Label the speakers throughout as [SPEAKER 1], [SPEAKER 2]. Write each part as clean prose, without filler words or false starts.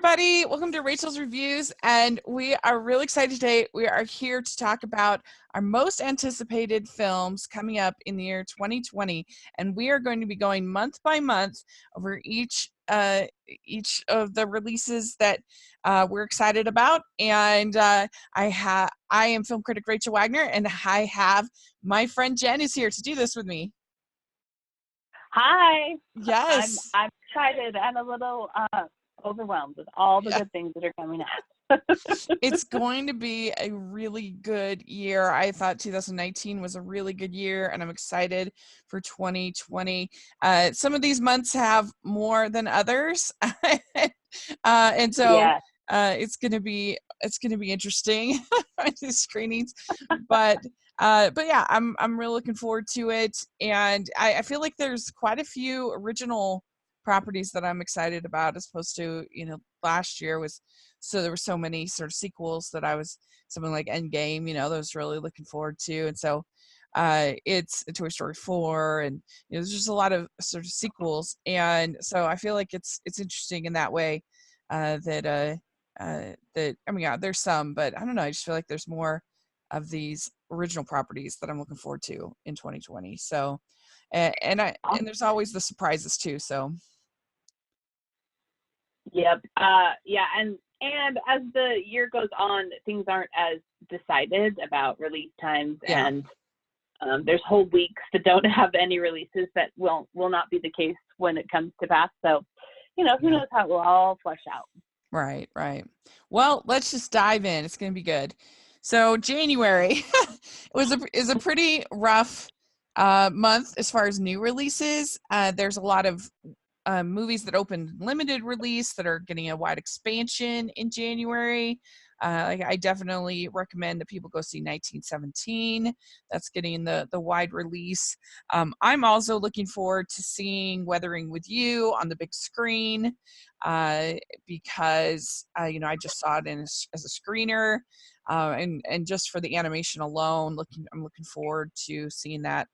[SPEAKER 1] everybody. Welcome to Rachel's Reviews, and we are really excited today. We are here to talk about our most anticipated films coming up in the year 2020, and we are going to be going month by month over each of the releases that we're excited about. And I am film critic Rachel Wagner, and I have my friend Jen is here to do this with me.
[SPEAKER 2] Hi.
[SPEAKER 1] Yes.
[SPEAKER 2] I'm excited and a little overwhelmed with all the good things that are coming out.
[SPEAKER 1] It's going to be a really good year. I thought 2019 was a really good year, and I'm excited for 2020. Some of these months have more than others, and so it's going to be interesting these screenings. But yeah, I'm really looking forward to it, and I feel like there's quite a few original properties that I'm excited about, as opposed to last year there were so many sort of sequels that I was something like Endgame, that I was really looking forward to, and so it's Toy Story 4, and there's just a lot of sort of sequels, and so I feel like it's interesting in that way. That I mean, yeah, there's some, but I don't know. I just feel like there's more of these original properties that I'm looking forward to in 2020. So, and there's always the surprises too. So.
[SPEAKER 2] Yep. And as the year goes on, things aren't as decided about release times, and there's whole weeks that don't have any releases that will not be the case when it comes to pass. So, who knows how it will all flesh out.
[SPEAKER 1] Right. Well, let's just dive in. It's going to be good. So January is a pretty rough month as far as new releases. There's a lot of movies that opened limited release that are getting a wide expansion in January. I definitely recommend that people go see 1917. That's getting the wide release. I'm also looking forward to seeing Weathering with You on the big screen because I just saw it as a screener, and just for the animation alone, I'm looking forward to seeing that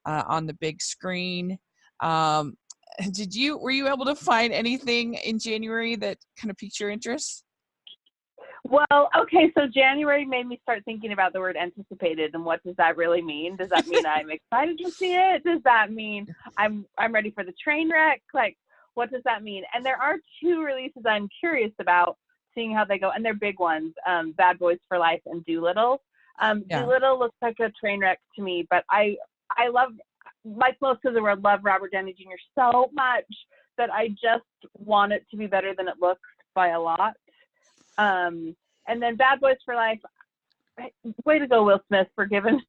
[SPEAKER 1] on the big screen. Were you able to find anything in January that kind of piqued your interest?
[SPEAKER 2] Well, okay, so January made me start thinking about the word anticipated, and what does that really mean? Does that mean I'm excited to see it? Does that mean I'm ready for the train wreck? Like, what does that mean? And there are two releases I'm curious about seeing how they go, and they're big ones, Bad Boys for Life and Doolittle. Doolittle looks like a train wreck to me, but I love, like most of the world, love Robert Downey Jr. so much that I just want it to be better than it looks by a lot. And then Bad Boys for Life, way to go, Will Smith, for giving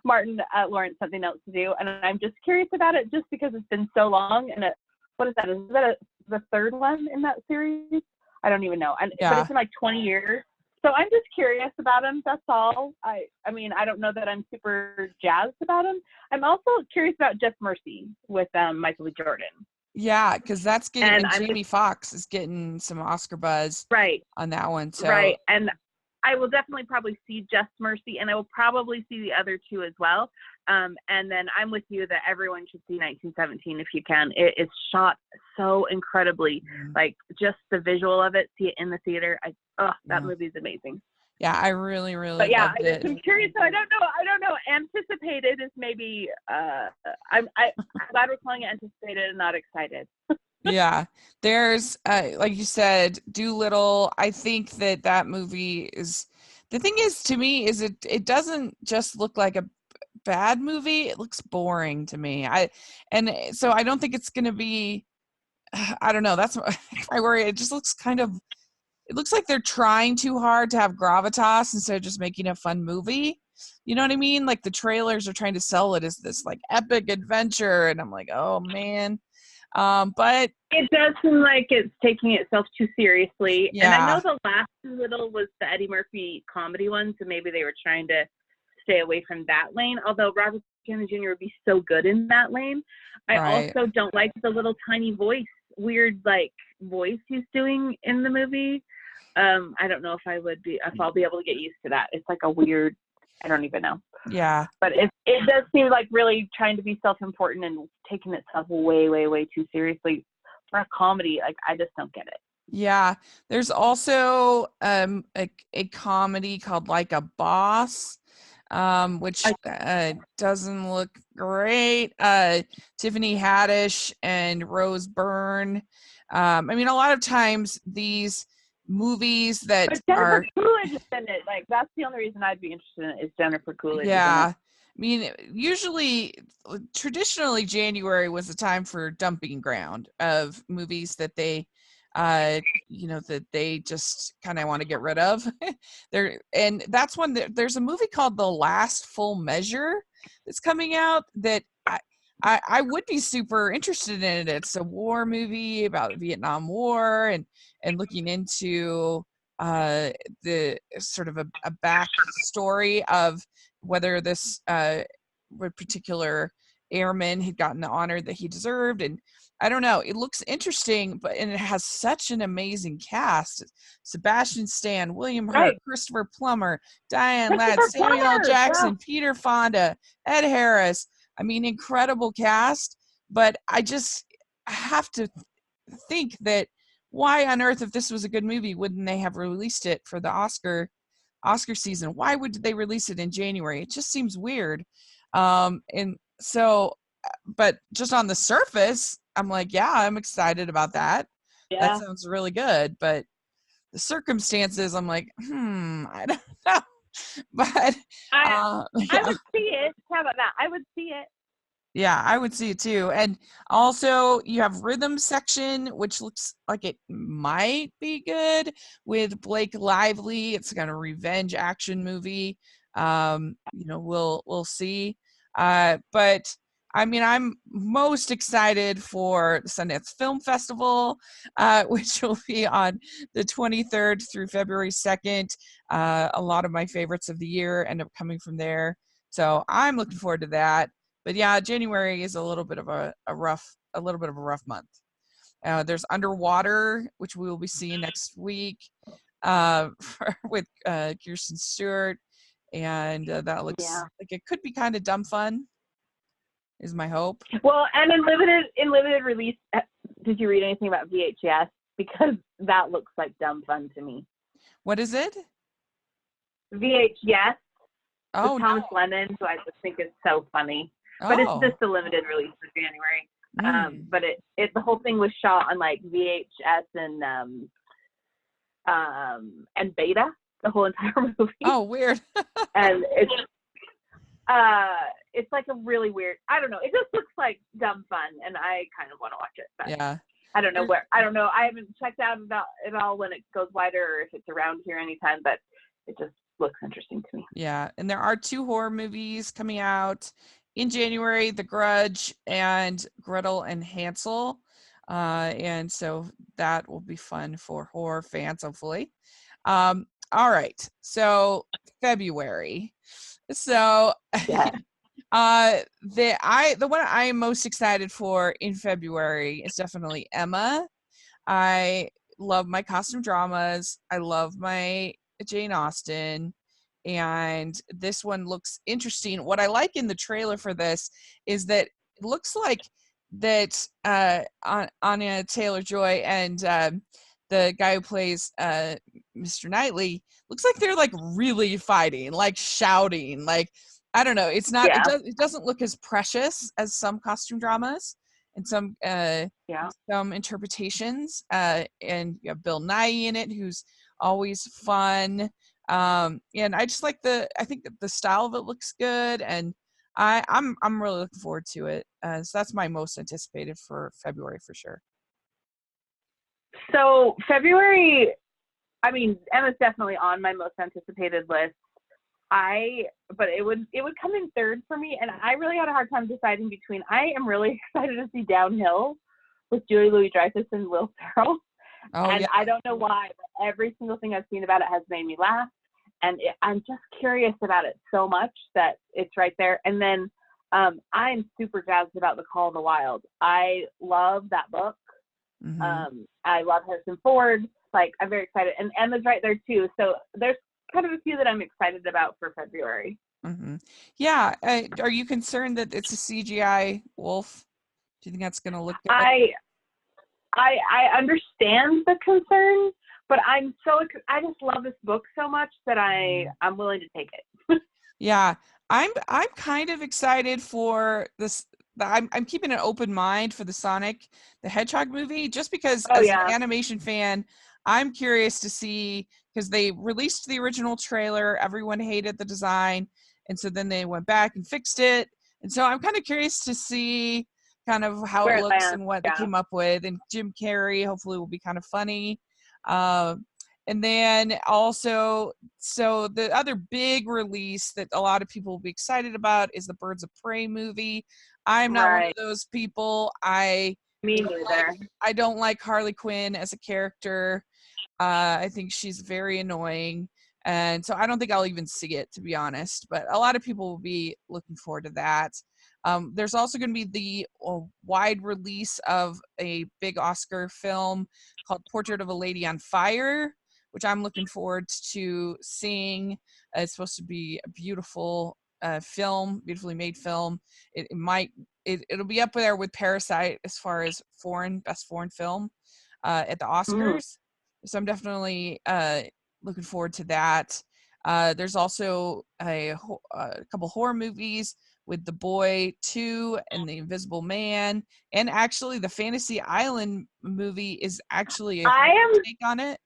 [SPEAKER 2] Martin Lawrence something else to do. And I'm just curious about it just because it's been so long. And what is that? Is that the third one in that series? I don't even know. But it's been like 20 years. So I'm just curious about him. That's all. I mean, I don't know that I'm super jazzed about him. I'm also curious about Just Mercy with Michael B. Jordan.
[SPEAKER 1] Yeah, because that's getting, and Jamie Foxx is getting some Oscar buzz on that one. So.
[SPEAKER 2] Right, and I will definitely probably see Just Mercy, and I will probably see the other two as well. And then I'm with you that everyone should see 1917 if you can. It is shot so incredibly, like just the visual of it. See it in the theater. That movie is amazing.
[SPEAKER 1] Yeah, I really loved it.
[SPEAKER 2] I'm curious. So I don't know. Anticipated is maybe. I'm glad we're calling it anticipated and not excited.
[SPEAKER 1] Yeah, there's like you said, Doolittle. I think that movie is. The thing is, to me, is it doesn't just look like a bad movie. It looks boring to me. So I don't think it's gonna be. I don't know. That's my worry. It just looks it looks like they're trying too hard to have gravitas instead of just making a fun movie. You know what I mean? Like the trailers are trying to sell it as this like epic adventure, and I'm like, oh man. But
[SPEAKER 2] it does seem like it's taking itself too seriously.
[SPEAKER 1] Yeah.
[SPEAKER 2] And I know the last Little was the Eddie Murphy comedy one, so maybe they were trying to stay away from that lane. Although Robert Downey Jr. would be so good in that lane. I also don't like the little tiny weird like voice he's doing in the movie. I don't know if I'll be able to get used to that. It's like a weird, I don't even know.
[SPEAKER 1] Yeah.
[SPEAKER 2] But it does seem like really trying to be self-important and taking itself way too seriously for a comedy. Like, I just don't get it.
[SPEAKER 1] Yeah, there's also a comedy called Like a Boss, which doesn't look great. Tiffany Haddish and Rose Byrne. I mean, a lot of times these movies that
[SPEAKER 2] But Jennifer
[SPEAKER 1] are,
[SPEAKER 2] Coolidge is in it. Like, that's the only reason I'd be interested in it, is Jennifer Coolidge is in
[SPEAKER 1] yeah.
[SPEAKER 2] it.
[SPEAKER 1] I mean, usually, traditionally, January was the time for dumping ground of movies that they, that they just kind of want to get rid of. And that's when there's a movie called The Last Full Measure that's coming out that I would be super interested in it. It's a war movie about the Vietnam War and looking into the sort of a backstory of whether this particular airman had gotten the honor that he deserved. And I don't know, it looks interesting, and it has such an amazing cast. Sebastian Stan, William Hurt, Christopher Plummer, Diane Ladd, Samuel L. Jackson, Peter Fonda, Ed Harris. I mean, incredible cast, but I just have to think that why on earth, if this was a good movie, wouldn't they have released it for the Oscar season? Why would they release it in January? It just seems weird. And so, but just on the surface, I'm like, yeah, I'm excited about that. Yeah. That sounds really good. But the circumstances, I'm like, I don't know. But
[SPEAKER 2] I would see it. How about that? I would see it.
[SPEAKER 1] Yeah, I would see it too. And also you have Rhythm Section, which looks like it might be good, with Blake Lively. It's kind of revenge action movie. We'll see. But I mean, I'm most excited for the Sundance Film Festival, which will be on the 23rd through February 2nd. A lot of my favorites of the year end up coming from there. So I'm looking forward to that. But yeah, January is a little bit of a rough month. There's Underwater, which we will be seeing next week, with Kirsten Stewart, and that looks like it could be kind of dumb fun. Is my hope.
[SPEAKER 2] Well, and in limited release, did you read anything about VHS? Because that looks like dumb fun to me.
[SPEAKER 1] What is it?
[SPEAKER 2] VHS.
[SPEAKER 1] Oh,
[SPEAKER 2] with Thomas Lennon, who I just think is so funny. But it's just a limited release for January. But it the whole thing was shot on like VHS and Beta, the whole entire movie.
[SPEAKER 1] Oh, weird.
[SPEAKER 2] And it's like a really weird, I don't know. It just looks like dumb fun, and I kind of want to watch it. But
[SPEAKER 1] yeah.
[SPEAKER 2] I don't know where. I don't know. I haven't checked out about it all when it goes wider, or if it's around here anytime. But it just looks interesting to me.
[SPEAKER 1] Yeah, and there are 2 horror movies coming out in January: The Grudge and Gretel and Hansel. And so that will be fun for horror fans, hopefully. All right, so February. So
[SPEAKER 2] yeah.
[SPEAKER 1] The one I am most excited for in February is definitely Emma. I love my costume dramas. I love my Jane Austen, and this one looks interesting. What I like in the trailer for this is that it looks like that Anya Taylor-Joy and the guy who plays Mr. Knightley, looks like they're like really fighting, like shouting, like I don't know. It's not.
[SPEAKER 2] Yeah.
[SPEAKER 1] It doesn't look as precious as some costume dramas and some interpretations. And you have Bill Nighy in it, who's always fun. And I just like I think that the style of it looks good, and I'm really looking forward to it. So that's my most anticipated for February for sure.
[SPEAKER 2] So February, I mean, Emma's definitely on my most anticipated list. But it would come in third for me, and I really had a hard time deciding between. I am really excited to see Downhill with Julie Louis-Dreyfus and Will Ferrell. And I don't know why, but every single thing I've seen about it has made me laugh. And I'm just curious about it so much that it's right there. And then I'm super jazzed about The Call of the Wild. I love that book. Mm-hmm. I love Harrison Ford. Like, I'm very excited. And Emma's right there too. So there's kind of a few that I'm excited about for February.
[SPEAKER 1] Mm-hmm. Yeah. Are you concerned that it's a CGI wolf? Do you think that's going to look good?
[SPEAKER 2] I understand the concern, but I just love this book so much that I'm willing to take it.
[SPEAKER 1] Yeah, I'm kind of excited for this. I'm keeping an open mind for the Sonic the Hedgehog movie, just because
[SPEAKER 2] Oh
[SPEAKER 1] as
[SPEAKER 2] yeah,
[SPEAKER 1] an animation fan, I'm curious to see, because they released the original trailer, everyone hated the design, and so then they went back and fixed it, and so I'm kind of curious to see kind of how
[SPEAKER 2] where
[SPEAKER 1] it
[SPEAKER 2] it
[SPEAKER 1] looks
[SPEAKER 2] lands.
[SPEAKER 1] and what they
[SPEAKER 2] Yeah,
[SPEAKER 1] came up with, and Jim Carrey hopefully will be kind of funny. And then also, so the other big release that a lot of people will be excited about is the Birds of Prey movie. I'm not one of
[SPEAKER 2] right.
[SPEAKER 1] those people. I
[SPEAKER 2] Me
[SPEAKER 1] don't like
[SPEAKER 2] neither.
[SPEAKER 1] I don't like Harley Quinn as a character. I think she's very annoying. And so I don't think I'll even see it, to be honest. But a lot of people will be looking forward to that. There's also going to be the wide release of a big Oscar film called Portrait of a Lady on Fire, which I'm looking forward to seeing. It's supposed to be a beautiful film, beautifully made film. It'll be up there with Parasite as far as best foreign film at the
[SPEAKER 2] Mm.
[SPEAKER 1] Oscars. So I'm definitely looking forward to that. There's also a couple horror movies with The Boy 2 and The Invisible Man, and actually the Fantasy Island movie is actually a
[SPEAKER 2] I
[SPEAKER 1] horror
[SPEAKER 2] am.
[SPEAKER 1] take on it.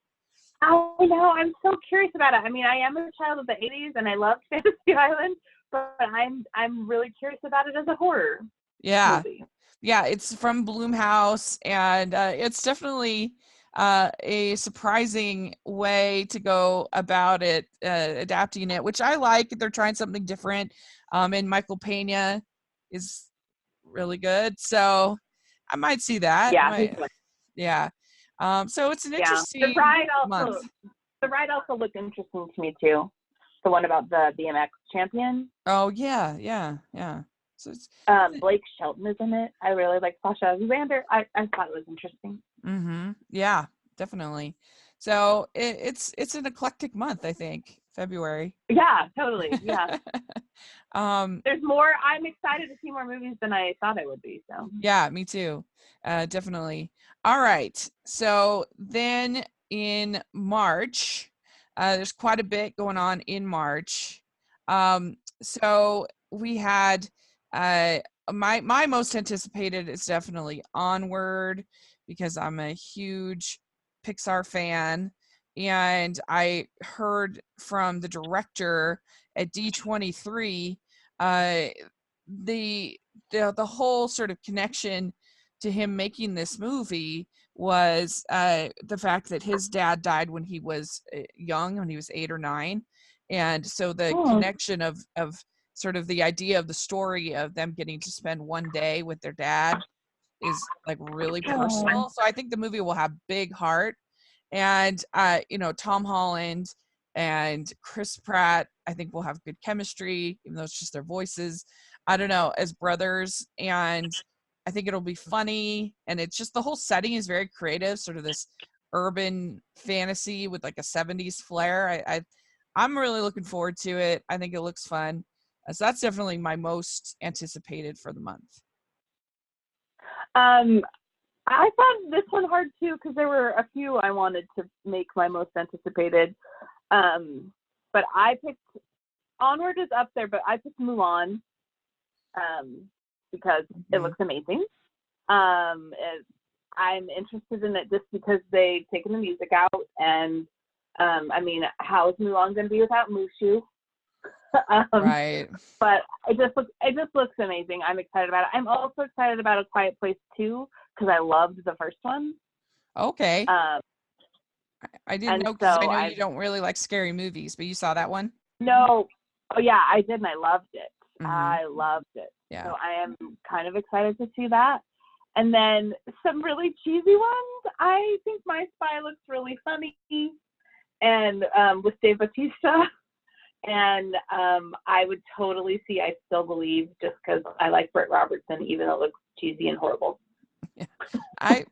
[SPEAKER 2] I know. I'm so curious about it. I mean, I am a child of the '80s, and I love Fantasy Island, but I'm really curious about it as a horror
[SPEAKER 1] Yeah,
[SPEAKER 2] movie.
[SPEAKER 1] yeah, it's from Bloomhouse, and it's definitely a surprising way to go about it, adapting it, which I like. They're trying something different, and Michael Pena is really good, so I might see that.
[SPEAKER 2] Yeah, he's good.
[SPEAKER 1] Yeah. So it's an
[SPEAKER 2] Yeah.
[SPEAKER 1] interesting month.
[SPEAKER 2] The ride also looked interesting to me too. The one about the BMX champion.
[SPEAKER 1] Oh yeah, yeah, yeah. So
[SPEAKER 2] Blake Shelton is in it. I really like Sasha Alexander. I thought it was interesting.
[SPEAKER 1] yeah, definitely. So it's an eclectic month, I think, February.
[SPEAKER 2] Yeah, totally. Yeah.
[SPEAKER 1] um,
[SPEAKER 2] There's more. I'm excited to see more movies than I thought I would be. So.
[SPEAKER 1] yeah, me too. Definitely. All right. So then in March, there's quite a bit going on in March. So we had my most anticipated is definitely Onward, because I'm a huge Pixar fan, and I heard from the director at D23 uh, the the whole sort of connection to him making this movie was the fact that his dad died when he was young, when he was 8 or 9, and so the connection of sort of the idea of the story of them getting to spend one day with their dad is like really personal. So I think the movie will have big heart, and Tom Holland and Chris Pratt, I think will have good chemistry, even though it's just their voices. I don't know, as brothers, and I think it'll be funny, and it's just the whole setting is very creative, sort of this urban fantasy with like a 70s flair. I'm really looking forward to it. I think it looks fun. So that's definitely my most anticipated for the month.
[SPEAKER 2] I found this one hard too because there were a few I wanted to make my most anticipated. But I picked Onward is up there, but I picked Mulan because it looks amazing. I'm interested in it just because they've taken the music out, and I mean, how is Mulan going to be without Mushu?
[SPEAKER 1] Right.
[SPEAKER 2] But it just looks amazing. I'm excited about it. I'm also excited about A Quiet Place 2 because I loved the first one.
[SPEAKER 1] Okay. I didn't know, because I know you don't really like scary movies, but you saw that one?
[SPEAKER 2] No. Oh yeah, I did, and I loved it.
[SPEAKER 1] Mm-hmm.
[SPEAKER 2] I loved it.
[SPEAKER 1] Yeah.
[SPEAKER 2] So I am kind of excited to see that. And then some really cheesy ones. I think My Spy looks really funny, and with Dave Bautista. And I would totally see I Still Believe, just because I like Britt Robertson, even though it looks cheesy and horrible.
[SPEAKER 1] Yeah. I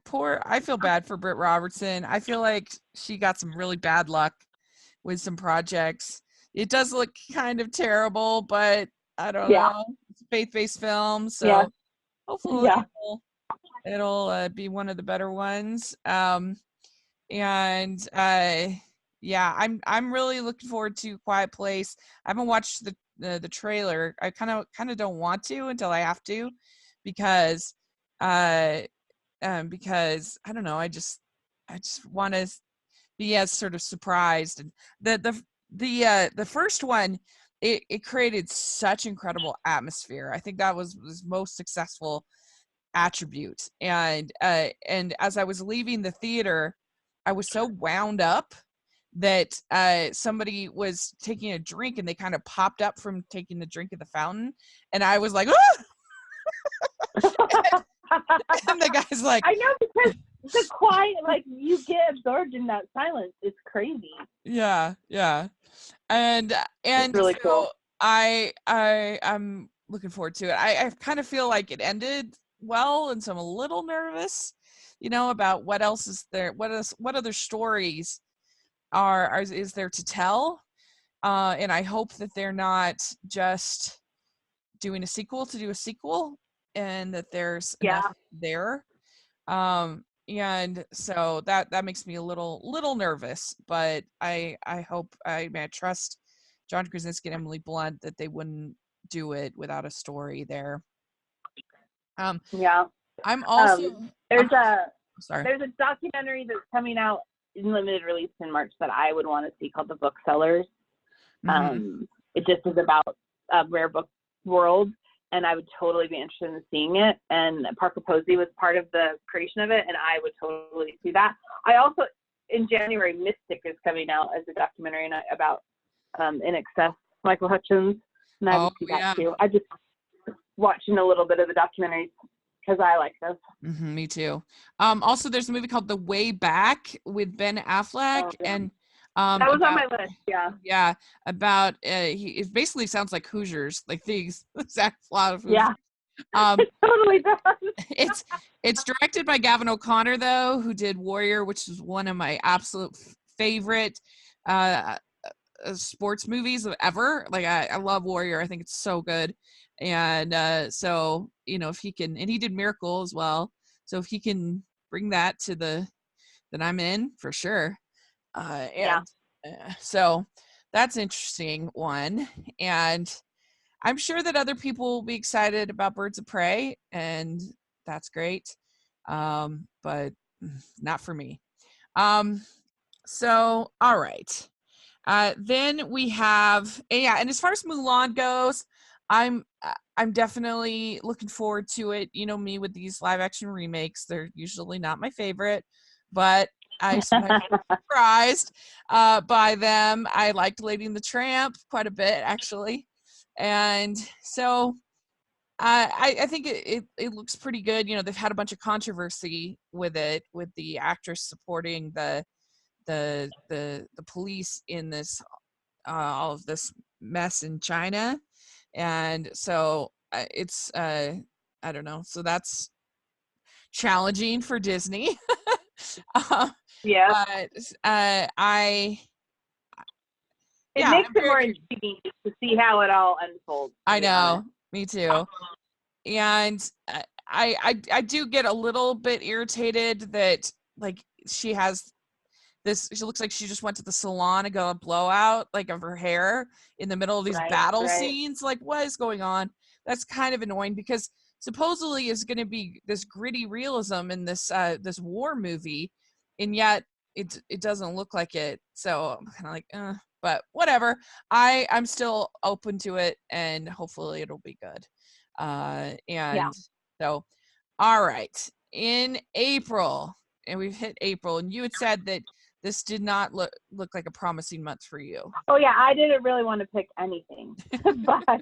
[SPEAKER 1] feel bad for Britt Robertson. I feel like she got some really bad luck with some projects. It does look kind of terrible, but I don't know. It's a faith-based film, so hopefully it'll be one of the better ones. And yeah, I'm really looking forward to Quiet Place. I haven't watched the trailer. I kind of don't want to until I have to, because because I don't know, I just want to be as sort of surprised. And the first one, it created such incredible atmosphere. I think that was most successful attribute. And as I was leaving the theater, I was so wound up that somebody was taking a drink and they kind of popped up from taking the drink at the fountain, and I was like, ah! And the guy's like,
[SPEAKER 2] I know, because the quiet, like, you get absorbed in that silence. It's crazy.
[SPEAKER 1] yeah, and
[SPEAKER 2] It's really
[SPEAKER 1] so
[SPEAKER 2] cool.
[SPEAKER 1] I'm looking forward to it. I kind of feel like it ended well, and so I'm a little nervous, about what else is there, what other stories is there to tell, and I hope that they're not just doing a sequel to do a sequel, and that there's enough there. And so that makes me a little nervous, but I hope, I trust John Krasinski and Emily Blunt that they wouldn't do it without a story there.
[SPEAKER 2] Yeah.
[SPEAKER 1] I'm also
[SPEAKER 2] there's a documentary that's coming out in limited release in March that I would want to see, called The Booksellers. It just is about a rare book world, and I would totally be interested in seeing it. And Parker Posey was part of the creation of it, and I would totally see that. I also, in January, Mystic is coming out as a documentary about In Excess, Michael Hutchins, and I would see that too. I just watching a little bit of the documentaries because I like those.
[SPEAKER 1] Me too. Also, there's a movie called The Way Back with Ben Affleck, and
[SPEAKER 2] that was on my list.
[SPEAKER 1] Yeah, about it basically sounds like Hoosiers, like the exact plot of Hoosiers.
[SPEAKER 2] Yeah. It totally does.
[SPEAKER 1] It's directed by Gavin O'Connor, though, who did Warrior, which is one of my absolute favorite sports movies ever. Like, I love Warrior. I think it's so good. And so, if he can, and he did Miracle as well. So if he can bring that to then I'm in for sure. So that's an interesting one. And I'm sure that other people will be excited about Birds of Prey, and that's great. But not for me. So, all right. Then we have, and as far as Mulan goes, I'm definitely looking forward to it. You know me with these live action remakes; they're usually not my favorite, but I sometimes get surprised by them. I liked Lady and the Tramp quite a bit, actually, and so I think it looks pretty good. They've had a bunch of controversy with it, with the actress supporting the police in this all of this mess in China, and so it's I don't know, so that's challenging for Disney.
[SPEAKER 2] Yeah. It makes it more intriguing to see how it all unfolds.
[SPEAKER 1] I know, me too. And I do get a little bit irritated that, like, she looks like she just went to the salon and got a blowout, like, of her hair in the middle of these battle scenes. Like, what is going on? That's kind of annoying, because supposedly is going to be this gritty realism in this war movie, and yet it doesn't look like it. So I'm kind of like, but whatever. I'm still open to it, and hopefully it'll be good. So, all right, in April, and we've hit April, and you had said that this did not look like a promising month for you.
[SPEAKER 2] Oh yeah, I didn't really want to pick anything, but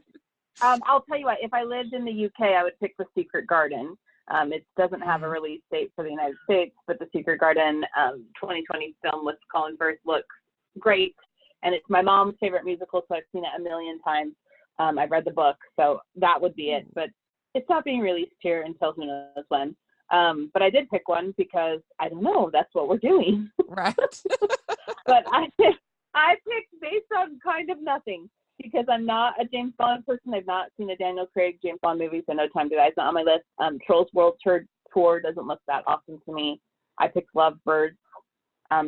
[SPEAKER 2] I'll tell you what. If I lived in the UK, I would pick The Secret Garden. It doesn't have a release date for the United States, but The Secret Garden, 2020 film with Colin Firth, looks great, and it's my mom's favorite musical, so I've seen it a million times. I've read the book, so that would be it. But it's not being released here until who knows when. But I did pick one because I don't know. That's what we're doing.
[SPEAKER 1] Right.
[SPEAKER 2] But I picked based on kind of nothing, because I'm not a James Bond person. I've not seen a Daniel Craig James Bond movie, so No Time to Die is not on my list. Trolls World Tour tour doesn't look that awesome to me. I picked Lovebirds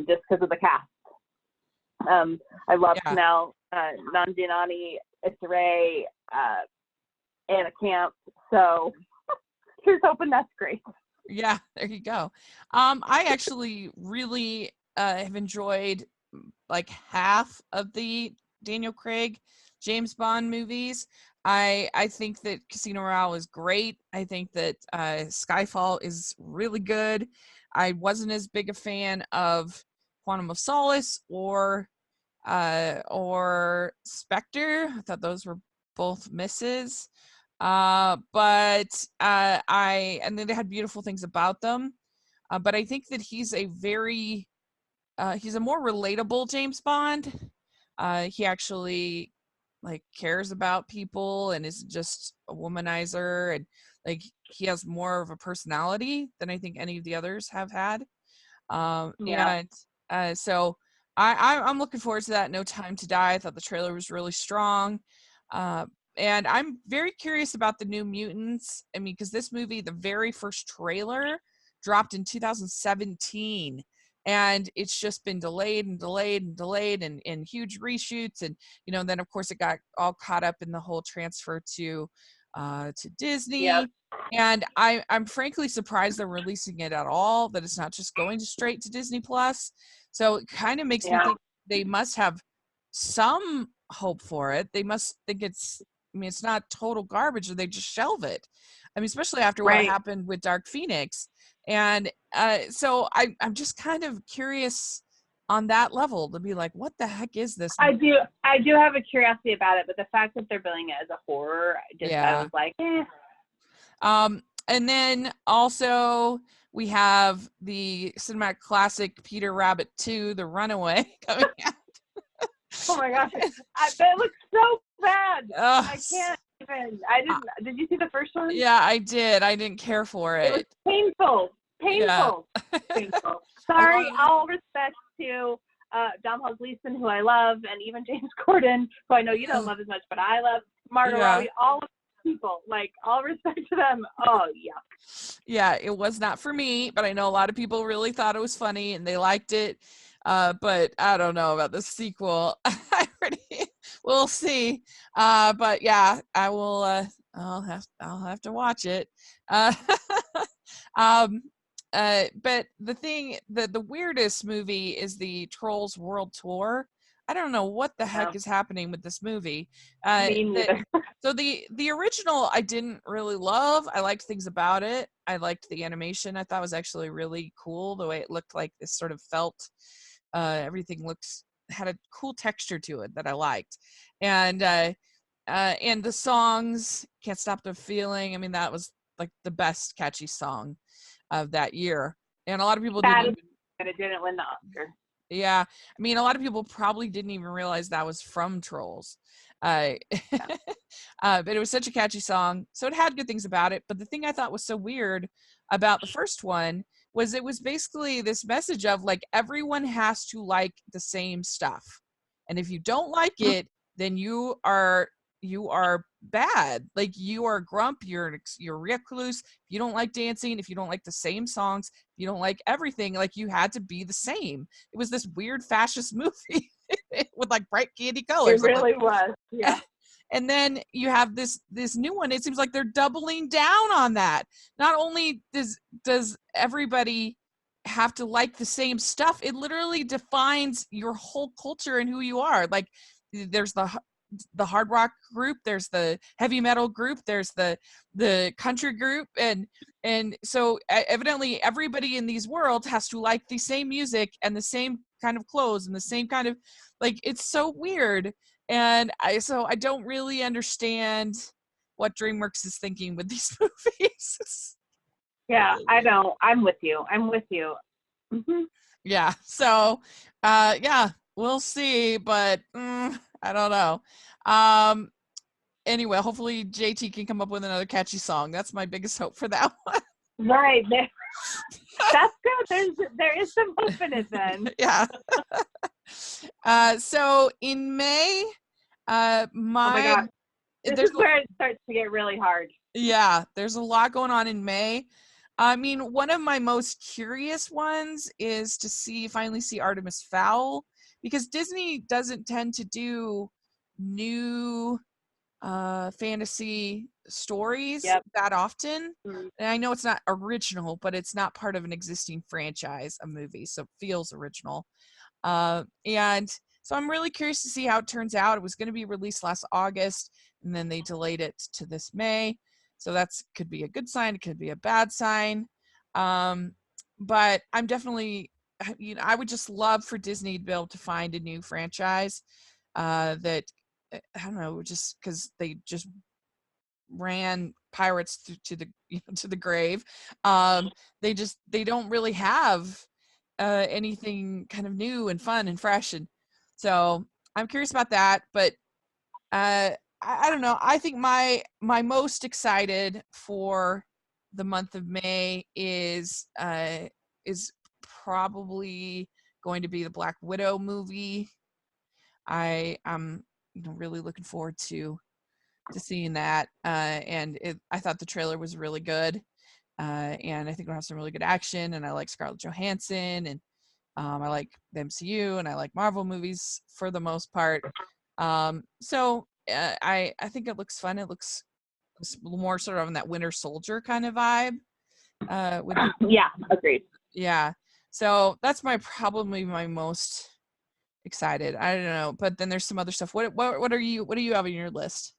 [SPEAKER 2] just because of the cast. I love Snell, Nandinani, Issa Rae, Anna Camp. So here's hoping that's great.
[SPEAKER 1] Yeah, there you go. I actually really have enjoyed like half of the Daniel Craig James Bond movies. I think that Casino Royale is great. I think that Skyfall is really good. I wasn't as big a fan of Quantum of Solace or Spectre. I thought those were both misses. But and then they had beautiful things about them. But I think that he's a more relatable James Bond. He actually like cares about people and isn't just a womanizer, and like he has more of a personality than I think any of the others have had. So I'm looking forward to that. No Time to Die. I thought the trailer was really strong. And I'm very curious about the New Mutants. I mean, because this movie, the very first trailer dropped in 2017, and it's just been delayed and huge reshoots. And, then of course it got all caught up in the whole transfer to Disney. Yep. And I'm frankly surprised they're releasing it at all, that it's not just going straight to Disney Plus. So it kind of makes me think they must have some hope for it. They must think it's not total garbage, or they just shelve it. I mean, especially after what happened with Dark Phoenix. And so I'm just kind of curious on that level to be like, what the heck is this?
[SPEAKER 2] I do have a curiosity about it, but the fact that they're billing it as a horror, I was like, eh.
[SPEAKER 1] And then also we have the cinematic classic Peter Rabbit 2, The Runaway, coming out.
[SPEAKER 2] Oh my gosh, that looks so bad. I can't even. Did you see the first one?
[SPEAKER 1] Yeah, I did. I didn't care for it.
[SPEAKER 2] It was painful. Yeah. Painful. Sorry, all respect to Domhnall Gleeson, who I love, and even James Corden, who I know you don't love as much, but I love. Margot Robbie, all of people, like, all respect to them. Oh, yuck.
[SPEAKER 1] Yeah, it was not for me, but I know a lot of people really thought it was funny and they liked it. But I don't know about the sequel. We'll see. But yeah, I will. I'll have to watch it. But the weirdest movie is the Trolls World Tour. I don't know what the heck is happening with this movie. So the original I didn't really love. I liked things about it. I liked the animation. I thought it was actually really cool, the way it looked like this sort of felt. Everything had a cool texture to it that I liked. And the songs, Can't Stop the Feeling. I mean, that was like the best catchy song of that year. And a lot of people
[SPEAKER 2] didn't win the Oscar.
[SPEAKER 1] Yeah, I mean, a lot of people probably didn't even realize that was from Trolls. But it was such a catchy song, so it had good things about it. But the thing I thought was so weird about the first one was it was basically this message of like everyone has to like the same stuff, and if you don't like it, then you are bad. Like, you are a grump, you're recluse. If you don't like dancing, if you don't like the same songs, if you don't like everything, like, you had to be the same. It was this weird fascist movie with like bright candy colors.
[SPEAKER 2] It really was. Yeah.
[SPEAKER 1] And then you have this new one. It seems like they're doubling down on that. Not only does everybody have to like the same stuff, it literally defines your whole culture and who you are. Like, there's the hard rock group, there's the heavy metal group, there's the country group, and so evidently everybody in these worlds has to like the same music and the same kind of clothes and the same kind of, like, it's so weird. And I don't really understand what DreamWorks is thinking with these movies.
[SPEAKER 2] Yeah, I know. I'm with you. Mm-hmm.
[SPEAKER 1] Yeah, so we'll see, but I don't know. Anyway, hopefully JT can come up with another catchy song. That's my biggest hope for that one.
[SPEAKER 2] Right. That's good. There is some hope in it then.
[SPEAKER 1] Yeah. So in May,
[SPEAKER 2] oh my God. This is where it starts to get really hard.
[SPEAKER 1] Yeah, there's a lot going on in May. I mean, one of my most curious ones is to finally see Artemis Fowl, because Disney doesn't tend to do new fantasy stories
[SPEAKER 2] Yep.
[SPEAKER 1] that often.
[SPEAKER 2] Mhm.
[SPEAKER 1] And I know it's not original, but it's not part of an existing franchise, a movie, so it feels original. And so I'm really curious to see how it turns out. It was going to be released last August, and then they delayed it to this May. So that's could be a good sign. It could be a bad sign. But I'm definitely, I would just love for Disney to be able to find a new franchise that, I don't know, just because they just ran pirates to the to the grave. They don't really have anything kind of new and fun and fresh, and so I'm curious about that. But I don't know. I think my most excited for the month of May is probably going to be the Black Widow movie. I am really looking forward to seeing that, and I thought the trailer was really good, and I think we'll have some really good action, and I like Scarlett Johansson, and I like the MCU, and I like Marvel movies for the most part. So I think it looks fun. It looks more sort of on that Winter Soldier kind of vibe. With
[SPEAKER 2] Yeah, agreed.
[SPEAKER 1] Yeah, so that's probably my most excited. I don't know, but then there's some other stuff. What do you have on your list?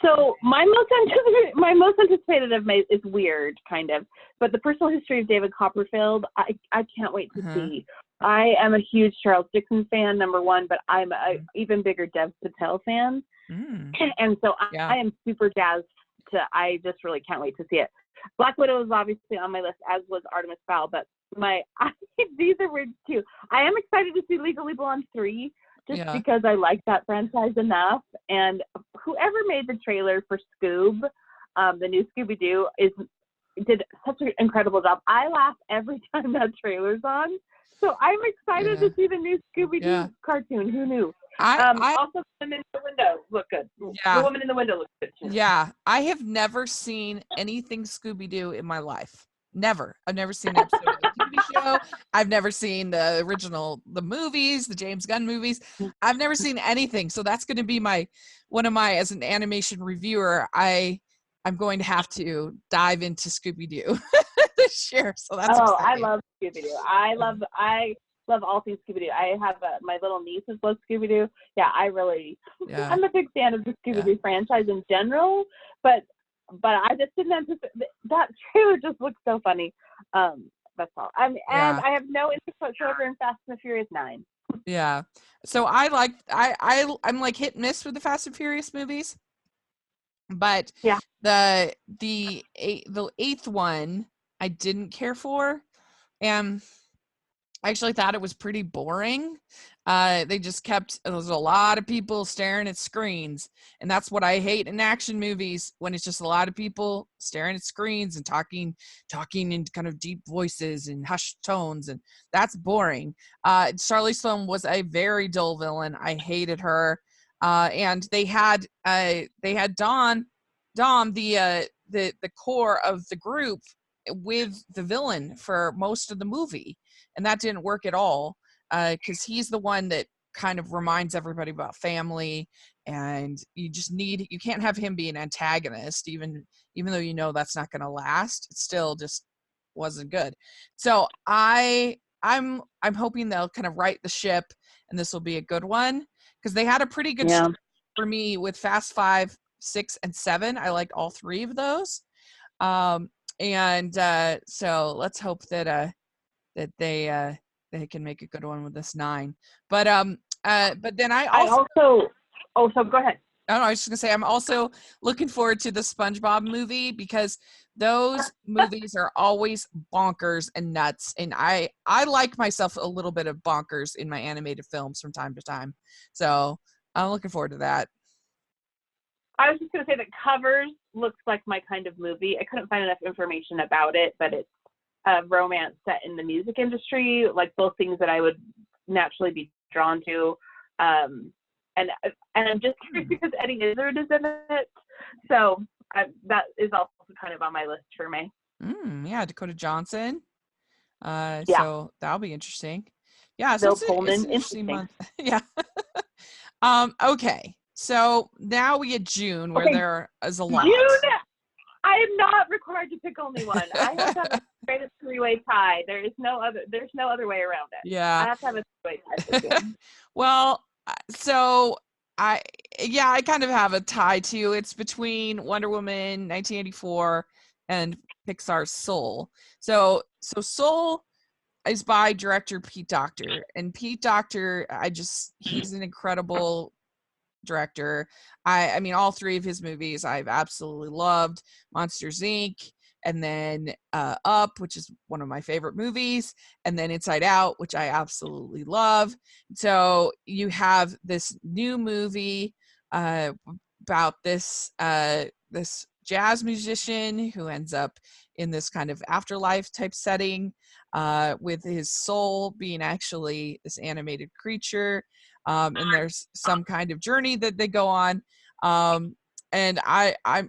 [SPEAKER 2] So my most anticipated of May is weird, kind of, but the personal history of David Copperfield, I can't wait to see. I am a huge Charles Dickens fan, number one, but I'm a even bigger Dev Patel fan, and so I am super jazzed I just really can't wait to see it. Black Widow is obviously on my list, as was Artemis Fowl, but these are weird too. I am excited to see Legally Blonde 3. Just because I like that franchise enough. And whoever made the trailer for Scoob, the new Scooby-Doo, did such an incredible job. I laugh every time that trailer's on. So I'm excited to see the new Scooby-Doo cartoon. Who knew? Also, the woman in the window look good.
[SPEAKER 1] Yeah.
[SPEAKER 2] The woman in the window looks good too.
[SPEAKER 1] Yeah. I have never seen anything Scooby-Doo in my life. Never. I've never seen an episode of the TV show. I've never seen the movies, the James Gunn movies. I've never seen anything. So that's going to be as an animation reviewer, I'm going to have to dive into Scooby-Doo this year. So that's exciting.
[SPEAKER 2] I love Scooby-Doo. I love all things Scooby-Doo. I have my little nieces love Scooby-Doo. Yeah, I'm a big fan of the Scooby-Doo franchise in general, but I just didn't anticipate that trailer. Just looks so funny. That's all. I have no interest whatsoever in Fast and the Furious 9.
[SPEAKER 1] Yeah. So I'm like hit and miss with the Fast and Furious movies, but the eighth one I didn't care for, and I actually thought it was pretty boring. They just there was a lot of people staring at screens, and that's what I hate in action movies, when it's just a lot of people staring at screens and talking in kind of deep voices and hushed tones, and that's boring. Charlize Theron was a very dull villain. I hated her, and they had Dom, the core of the group, with the villain for most of the movie, and that didn't work at all, because he's the one that kind of reminds everybody about family, and you can't have him be an antagonist, even though that's not going to last. It still just wasn't good. So I'm hoping they'll kind of right the ship, and this will be a good one, because they had a pretty good start for me with Fast 5, 6, and 7. I liked all three of those. And so let's hope that they can make a good one with this 9. But then I also
[SPEAKER 2] so go ahead.
[SPEAKER 1] I don't know, I was just gonna say, I'm also looking forward to the Spongebob movie, because those movies are always bonkers and nuts, and I like myself a little bit of bonkers in my animated films from time to time. So I'm looking forward to that.
[SPEAKER 2] I was just going to say that Covers looks like my kind of movie. I couldn't find enough information about it, but it's a romance set in the music industry, like both things that I would naturally be drawn to. And I'm just curious because Eddie Izzard is in it. So that is also kind of on my list for May.
[SPEAKER 1] Yeah, Dakota Johnson.
[SPEAKER 2] Yeah.
[SPEAKER 1] So that'll be interesting. Yeah, so
[SPEAKER 2] Bill
[SPEAKER 1] it's an
[SPEAKER 2] Pullman.
[SPEAKER 1] interesting
[SPEAKER 2] Interesting.
[SPEAKER 1] month. Yeah. Okay. So now we get June, where
[SPEAKER 2] Okay,
[SPEAKER 1] there is a lot.
[SPEAKER 2] June. I am not required to pick only one. I have to have a straight up three-way tie. There's no other way around it.
[SPEAKER 1] Yeah.
[SPEAKER 2] I have to have a three-way tie for June.
[SPEAKER 1] Well, so I kind of have a tie too. It's between Wonder Woman 1984 and Pixar's Soul. So Soul is by director Pete Docter, and Pete Docter, he's an incredible director. I mean, all three of his movies I've absolutely loved. Monsters Inc., and then Up, which is one of my favorite movies, and then Inside Out, which I absolutely love. So you have this new movie about this this jazz musician who ends up in this kind of afterlife type setting, with his soul being actually this animated creature. And there's some kind of journey that they go on. And I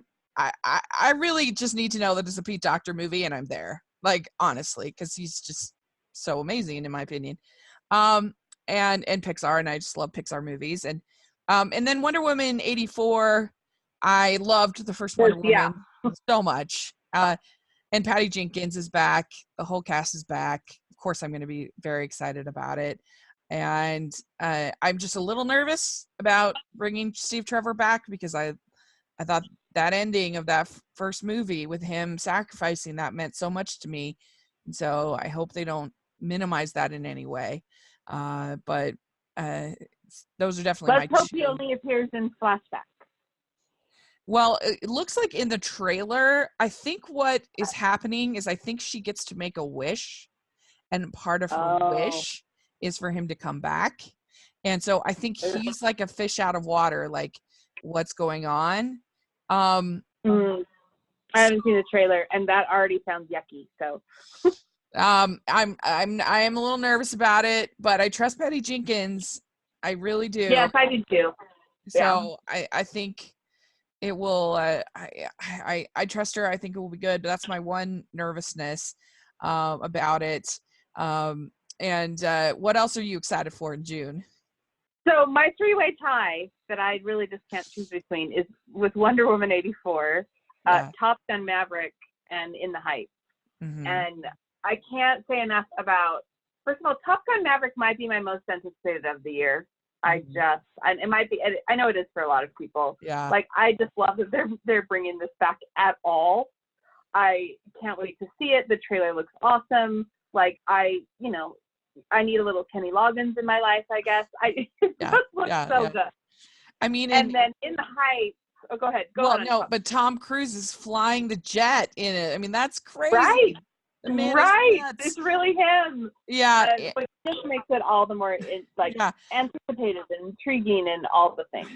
[SPEAKER 1] really just need to know that it's a Pete Docter movie, and I'm there. Like, honestly, because he's just so amazing in my opinion. And Pixar, and I just love Pixar movies. And then Wonder Woman 84, I loved the first Wonder
[SPEAKER 2] Yeah.
[SPEAKER 1] Woman so much. And Patty Jenkins is back. The whole cast is back. Of course, I'm going to be very excited about it. And I'm just a little nervous about bringing Steve Trevor back, because I thought that ending of that first movie with him sacrificing that meant so much to me. And so I hope they don't minimize that in any way. But those are definitely
[SPEAKER 2] Let's
[SPEAKER 1] my
[SPEAKER 2] hope he only appears in flashback.
[SPEAKER 1] Well, it looks like in the trailer, I think what is happening is I think she gets to make a wish, and part of her wish is for him to come back. And so I think he's like a fish out of water, like, what's going on?
[SPEAKER 2] I haven't seen the trailer, and that already sounds yucky. So
[SPEAKER 1] I am a little nervous about it, but I trust Patty Jenkins. I really do.
[SPEAKER 2] Yes, I do too.
[SPEAKER 1] So yeah. I think it will. I trust her. I think it will be good. But that's my one nervousness about it. And what else are you excited for in June?
[SPEAKER 2] So my three-way tie that I really just can't choose between is with Wonder Woman 84, Top Gun Maverick, and In the Heights. Mm-hmm. And I can't say enough about, first of all, Top Gun Maverick might be my most anticipated of the year. Mm-hmm. It might be, I know it is for a lot of people.
[SPEAKER 1] Yeah.
[SPEAKER 2] Like, I just love that they're bringing this back at all. I can't wait to see it. The trailer looks awesome. Like, I need a little Kenny Loggins in my life, I guess. It just looks so good.
[SPEAKER 1] I mean,
[SPEAKER 2] and then In the Heights. Oh, go ahead. Go on.
[SPEAKER 1] No, but Tom Cruise is flying the jet in it. I mean, that's crazy.
[SPEAKER 2] Right.
[SPEAKER 1] The man
[SPEAKER 2] It's really him.
[SPEAKER 1] Yeah.
[SPEAKER 2] Which just makes it all the more anticipated and intriguing and all the things.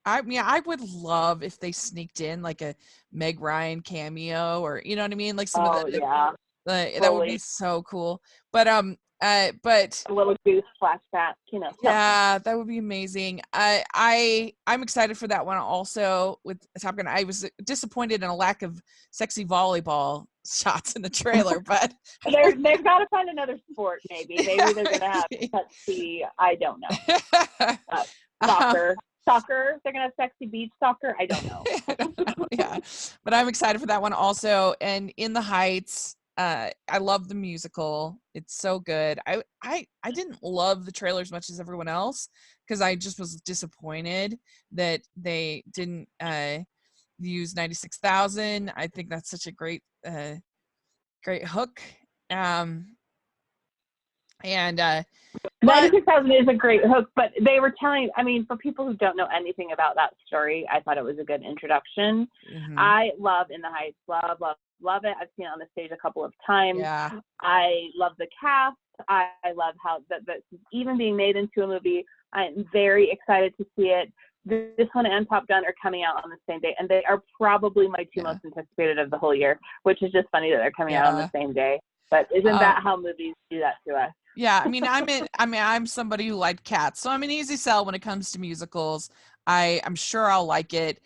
[SPEAKER 1] I mean, I would love if they sneaked in like a Meg Ryan cameo, or you know what I mean, like some of the that would be so cool. But a
[SPEAKER 2] little Goose flashback, something.
[SPEAKER 1] Yeah, that would be amazing. I'm excited for that one also with Top Gun. I was disappointed in a lack of sexy volleyball shots in the trailer, but
[SPEAKER 2] they've got to find another sport. Maybe they're gonna have sexy. I don't know. Soccer. They're gonna have sexy beach soccer. I don't know.
[SPEAKER 1] Yeah, but I'm excited for that one also. And In the Heights. I love the musical. It's so good. I didn't love the trailer as much as everyone else, because I just was disappointed that they didn't use 96,000. I think that's such a great hook. And
[SPEAKER 2] 96,000 is a great hook, but they were telling, I mean, for people who don't know anything about that story, I thought it was a good introduction. Mm-hmm. I love In the Heights. Love it. I've seen it on the stage a couple of times.
[SPEAKER 1] Yeah.
[SPEAKER 2] I love the cast. I love how that's even being made into a movie. I'm very excited to see it. This one and Top Gun are coming out on the same day, and they are probably my two most anticipated of the whole year, which is just funny that they're coming out on the same day. But isn't that how movies do that to us?
[SPEAKER 1] Yeah, I mean, I'm somebody who liked Cats, so I'm an easy sell when it comes to musicals. I'm sure I'll like it.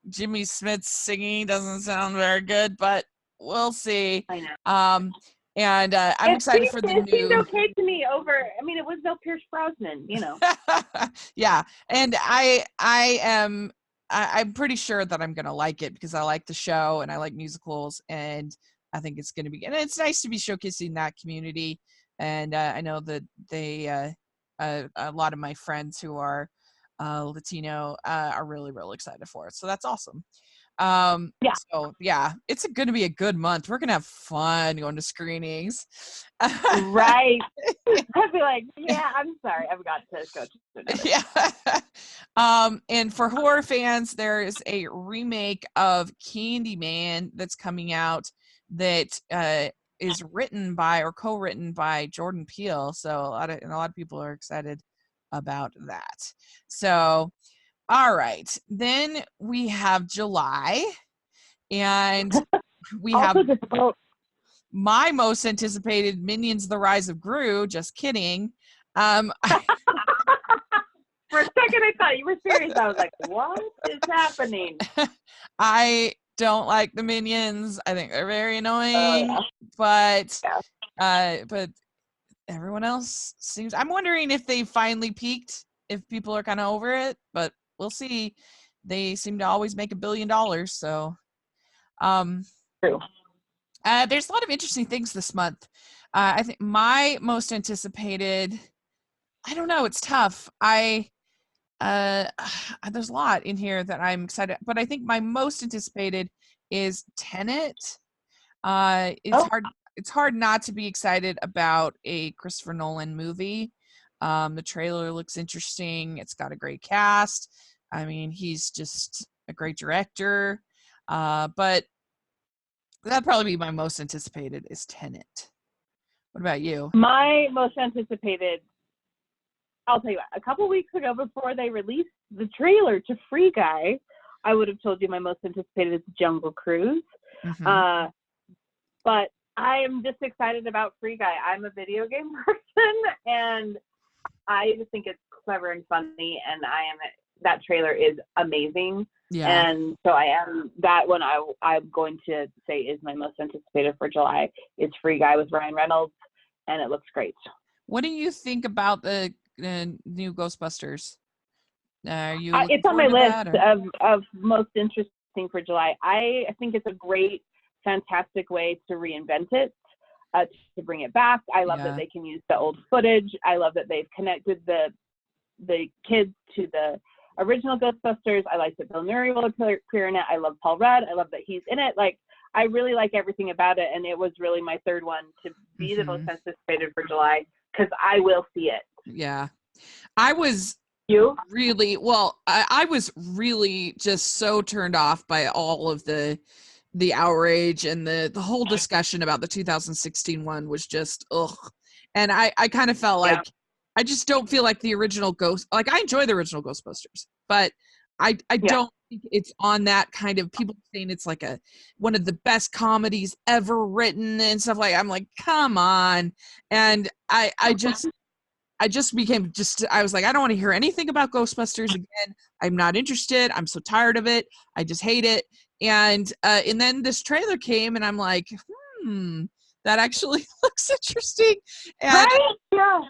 [SPEAKER 1] Jimmy Smith's singing doesn't sound very good, but we'll see.
[SPEAKER 2] I know.
[SPEAKER 1] And I'm excited for the
[SPEAKER 2] it seemed
[SPEAKER 1] new.
[SPEAKER 2] okay to me over. I mean, it was no Pierce Brosnan, you know.
[SPEAKER 1] Yeah, and I'm pretty sure that I'm gonna like it because I like the show and I like musicals, and I think it's gonna be. And it's nice to be showcasing that community. And I know that they, a lot of my friends who are Latino, are really, really excited for it. So that's awesome.
[SPEAKER 2] Yeah.
[SPEAKER 1] So yeah, it's going to be a good month. We're going to have fun going to screenings.
[SPEAKER 2] Right. I'd be like, yeah, I'm sorry, I've got to go to another.
[SPEAKER 1] Yeah. And for horror fans, there is a remake of Candyman that's coming out that is written by or co-written by Jordan Peele. So a lot of people are excited about that. So all right, then we have July, and we have
[SPEAKER 2] Also difficult.
[SPEAKER 1] my most anticipated Minions: The Rise of Gru. Just kidding.
[SPEAKER 2] For a second, I thought you were serious. I was like, what is happening?
[SPEAKER 1] I don't like the Minions. I think they're very annoying, but everyone else seems. I'm wondering if they finally peaked, if people are kind of over it, but we'll see. They seem to always make $1 billion, so
[SPEAKER 2] True.
[SPEAKER 1] there's a lot of interesting things this month. I think my most anticipated, I don't know, it's tough. There's a lot in here that I'm excited, but I think my most anticipated is Tenet. It's hard not to be excited about a Christopher Nolan movie. The trailer looks interesting. It's got a great cast. I mean, he's just a great director. But that'd probably be my most anticipated is Tenet. What about you?
[SPEAKER 2] My most anticipated, I'll tell you what, a couple weeks ago before they released the trailer to Free Guy, I would have told you my most anticipated is Jungle Cruise.
[SPEAKER 1] Mm-hmm.
[SPEAKER 2] But I am just excited about Free Guy. I'm a video game person, and I just think it's clever and funny, and that trailer is amazing.
[SPEAKER 1] Yeah.
[SPEAKER 2] And so that one I'm going to say is my most anticipated for July is Free Guy with Ryan Reynolds, and it looks great.
[SPEAKER 1] What do you think about the new Ghostbusters? Are you
[SPEAKER 2] it's on my list of most interesting for July. I think it's a great, fantastic way to reinvent it, to bring it back. I love that they can use the old footage. I love that they've connected the kids to the original Ghostbusters. I like that Bill Murray will appear in it. I love Paul Rudd. I love that he's in it. Like, I really like everything about it, and it was really my third one to be the most anticipated for July because I will see it.
[SPEAKER 1] Yeah. I was really I was really just so turned off by all of the outrage, and the whole discussion about the 2016 one was just ugh. And I kind of felt like I just don't feel like the original I enjoy the original Ghostbusters, but I don't think it's on that kind of, people saying it's like one of the best comedies ever written and stuff like. I'm like, come on. And I just became I was like, I don't want to hear anything about Ghostbusters again. I'm not interested. I'm so tired of it. I just hate it. And then this trailer came, and I'm like, that actually looks interesting. And,
[SPEAKER 2] right? Yeah.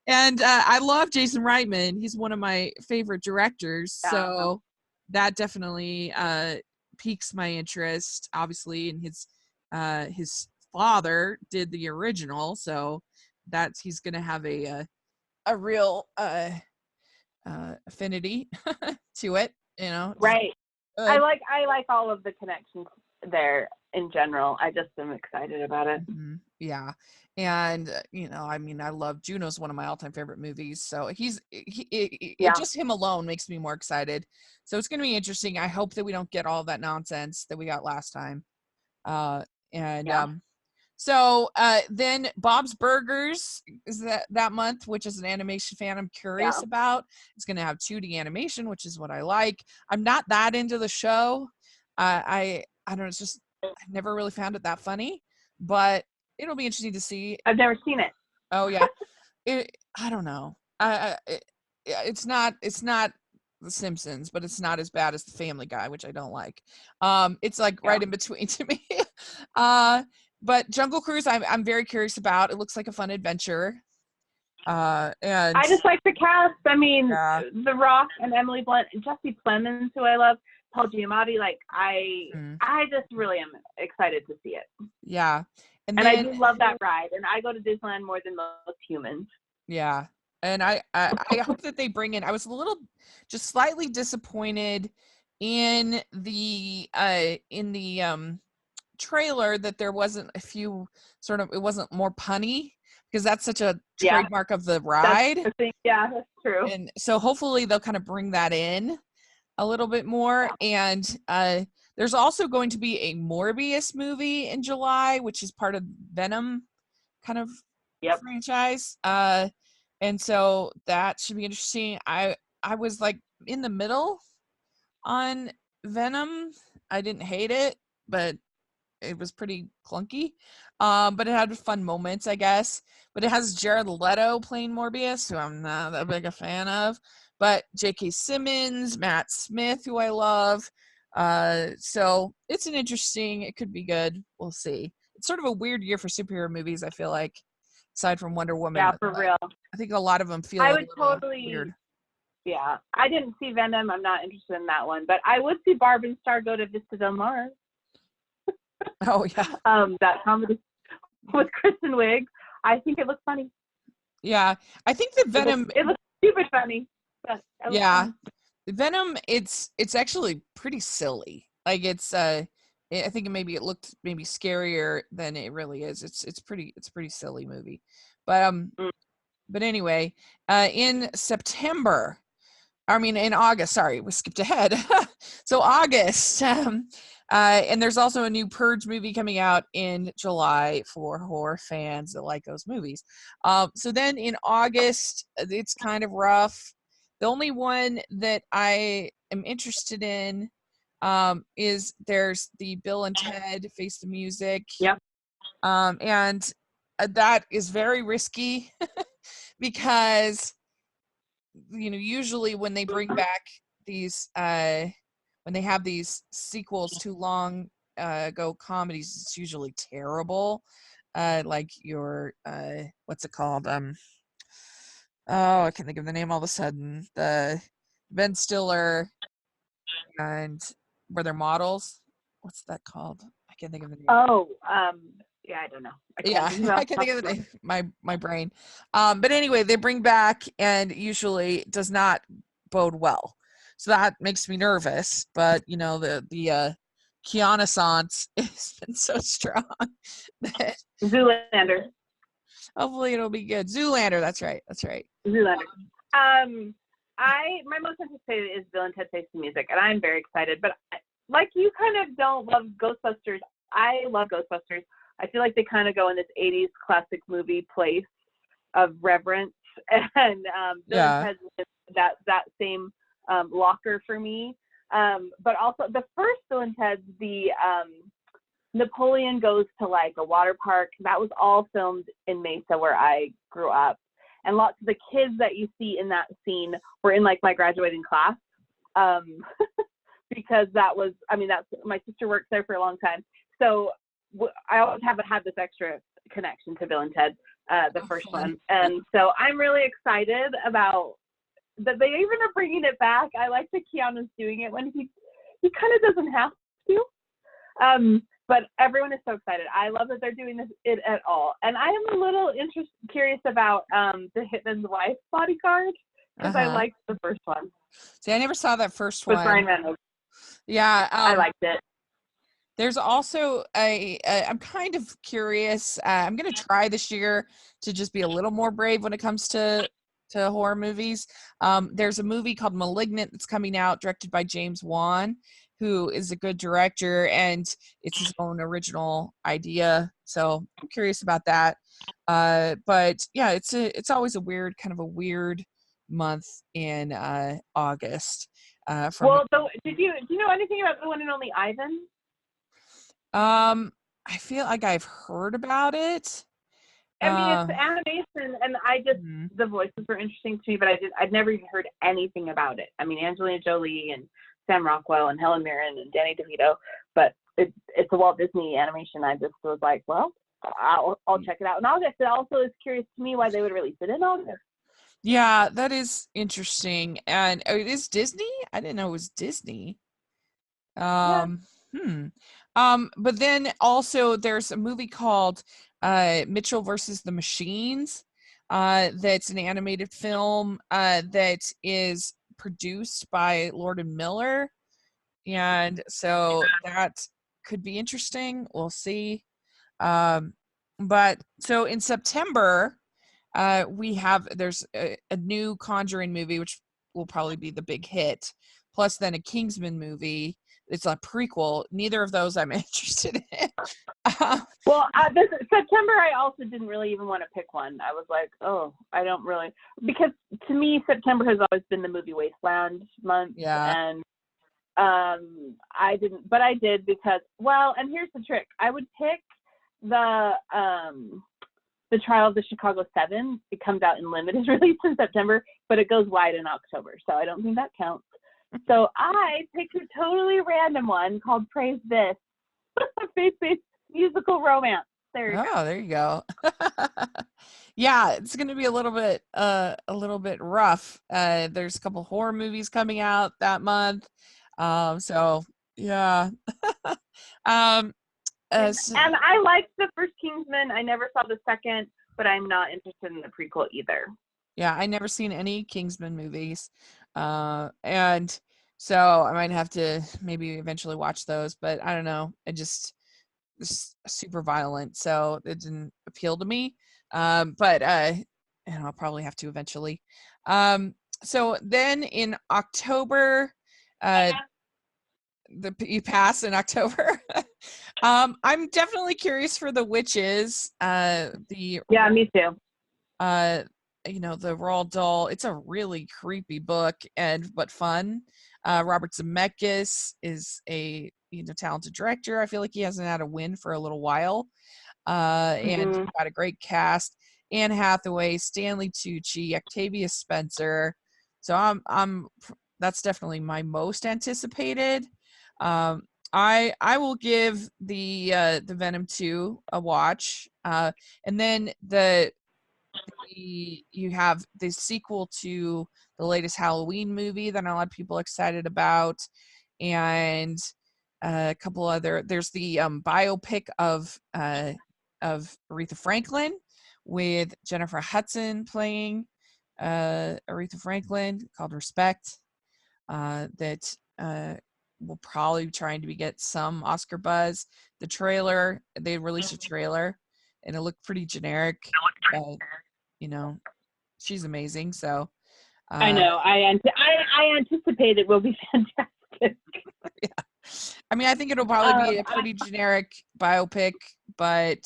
[SPEAKER 1] And I love Jason Reitman. He's one of my favorite directors. Yeah. So that definitely piques my interest, obviously. And his father did the original, so he's going to have a real affinity to it, you know.
[SPEAKER 2] Right. I like all of the connections there in general. I just am excited about it.
[SPEAKER 1] Mm-hmm. Yeah. And I mean, I love Juno's one of my all-time favorite movies, so just him alone makes me more excited. So it's going to be interesting. I hope that we don't get all that nonsense that we got last time. So then Bob's Burgers is that month, which is an animation fan I'm curious about. It's going to have 2D animation, which is what I like. I'm not that into the show. I don't know. It's just, I've never really found it that funny, but it'll be interesting to see.
[SPEAKER 2] I've never seen it.
[SPEAKER 1] Oh yeah. I don't know. It's not The Simpsons, but it's not as bad as The Family Guy, which I don't like. It's like right in between to me. But Jungle Cruise, I'm very curious about. It looks like a fun adventure. And
[SPEAKER 2] I just like the cast. I mean,
[SPEAKER 1] yeah.
[SPEAKER 2] The Rock and Emily Blunt and Jesse Plemons, who I love, Paul Giamatti. Like, I just really am excited to see it.
[SPEAKER 1] Yeah.
[SPEAKER 2] And then, I do love that ride. And I go to Disneyland more than most humans.
[SPEAKER 1] Yeah. And I hope that they bring in. I was a little, just slightly disappointed in the trailer that there wasn't a few it wasn't more punny, because that's such a trademark of the ride.
[SPEAKER 2] Yeah, that's true.
[SPEAKER 1] And so hopefully they'll kind of bring that in a little bit more. And there's also going to be a Morbius movie in July, which is part of Venom kind of franchise. And so that should be interesting. I was like in the middle on Venom. I didn't hate it, but it was pretty clunky. But it had fun moments, I guess. But it has Jared Leto playing Morbius, who I'm not that big a fan of. But J.K. Simmons, Matt Smith, who I love. So it's it could be good. We'll see. It's sort of a weird year for superhero movies, I feel like, aside from Wonder Woman.
[SPEAKER 2] Yeah, for real.
[SPEAKER 1] I think a lot of them feel weird.
[SPEAKER 2] Yeah, I didn't see Venom. I'm not interested in that one. But I would see Barb and Star go to Vista Del Mar.
[SPEAKER 1] Oh, yeah.
[SPEAKER 2] That comedy with Kristen Wiig. I think it looks funny.
[SPEAKER 1] Yeah, I think the Venom...
[SPEAKER 2] It looks stupid funny. But
[SPEAKER 1] yeah. Venom, it's actually pretty silly. Like, I think it looked maybe scarier than it really is. It's pretty silly movie. But anyway, in August, sorry, we skipped ahead. So August, and there's also a new Purge movie coming out in July for horror fans that like those movies. So then in August, it's kind of rough. The only one that I am interested in is there's the Bill and Ted Face the Music.
[SPEAKER 2] Yep.
[SPEAKER 1] And that is very risky because, usually when they bring back these, when they have these sequels to long ago comedies, it's usually terrible. Like your, what's it called? I can't think of the name all of a sudden. The Ben Stiller and where they're models. What's that called? I can't think of the name.
[SPEAKER 2] Yeah, I don't know.
[SPEAKER 1] I can't think of the name. My brain. But anyway, they bring back and usually does not bode well. So that makes me nervous. But the Keanu-sance has been so strong that
[SPEAKER 2] Zoolander.
[SPEAKER 1] Hopefully it'll be good. Zoolander, that's right.
[SPEAKER 2] Zoolander. My most anticipated is Bill and Ted Face the Music, and I'm very excited. But like you kind of don't love Ghostbusters. I love Ghostbusters. I feel like they kind of go in this 80s classic movie place of reverence, and Bill and Ted is that same locker for me. But also the first Bill and Ted, the Napoleon goes to like a water park. That was all filmed in Mesa, where I grew up. And lots of the kids that you see in that scene were in like my graduating class. Because that's my sister worked there for a long time. So I always haven't had this extra connection to Bill and Ted, the first one. And so I'm really excited about that they even are bringing it back. I like that Keanu's doing it when he kind of doesn't have to. But everyone is so excited. I love that they're doing it at all. And I am a little curious about the Hitman's Wife Bodyguard, because I liked the first one.
[SPEAKER 1] See, I never saw that first one.
[SPEAKER 2] With Ryan Reynolds.
[SPEAKER 1] Yeah.
[SPEAKER 2] I liked it.
[SPEAKER 1] There's also I'm kind of curious. I'm going to try this year to just be a little more brave when it comes to horror movies. There's a movie called Malignant that's coming out, directed by James Wan, who is a good director, and it's his own original idea. So I'm curious about that. But yeah, it's always a weird month in August.
[SPEAKER 2] Did you know anything about The One and Only Ivan?
[SPEAKER 1] I feel like I've heard about it.
[SPEAKER 2] I mean, it's animation, and the voices were interesting to me, but I'd never even heard anything about it. I mean, Angelina Jolie and Sam Rockwell and Helen Mirren and Danny DeVito, but it's a Walt Disney animation. I just was like, well, I'll check it out in August. It also is curious to me why they would release it in August.
[SPEAKER 1] Yeah, that is interesting. And it is Disney? I didn't know it was Disney.
[SPEAKER 2] Yeah.
[SPEAKER 1] But then also there's a movie called Mitchell versus the Machines. That's an animated film that is produced by Lord and Miller. And so that could be interesting. We'll see. But so in September, there's a new Conjuring movie, which will probably be the big hit, plus then a Kingsman movie. It's a prequel. Neither of those I'm interested in.
[SPEAKER 2] Well, this September, I also didn't really even want to pick one. I was like, oh, I don't really, because to me, September has always been the movie wasteland month.
[SPEAKER 1] Yeah.
[SPEAKER 2] And I didn't, but I did because, well, and here's the trick. I would pick the Trial of the Chicago 7. It comes out in limited release in September, but it goes wide in October. So I don't think that counts. So I picked a totally random one called Praise This, a faith-based musical romance. There you
[SPEAKER 1] go. Yeah, it's going to be a little bit rough. There's a couple horror movies coming out that month. So yeah. And
[SPEAKER 2] I liked the first Kingsman. I never saw the second, but I'm not interested in the prequel either.
[SPEAKER 1] Yeah, I never seen any Kingsman movies. And so I might have to maybe eventually watch those, but I don't know. It's super violent, so it didn't appeal to me. But and I'll probably have to eventually. So then in October, you pass in October. I'm definitely curious for The Witches.
[SPEAKER 2] Yeah, me too.
[SPEAKER 1] The Roald Dahl. It's a really creepy book but fun. Robert Zemeckis is a talented director. I feel like he hasn't had a win for a little while. And got a great cast: Anne Hathaway, Stanley Tucci, Octavia Spencer. So I'm that's definitely my most anticipated. I will give the Venom 2 a watch. And then you have the sequel to the latest Halloween movie that a lot of people are excited about, and a couple other. There's the biopic of Aretha Franklin with Jennifer Hudson playing Aretha Franklin, called Respect. That will probably be trying to get some Oscar buzz. The trailer, they released a trailer, and it looked pretty generic. She's amazing. So
[SPEAKER 2] I know. I anticipate it will be fantastic.
[SPEAKER 1] Yeah. I mean, I think it'll probably be a pretty generic biopic, but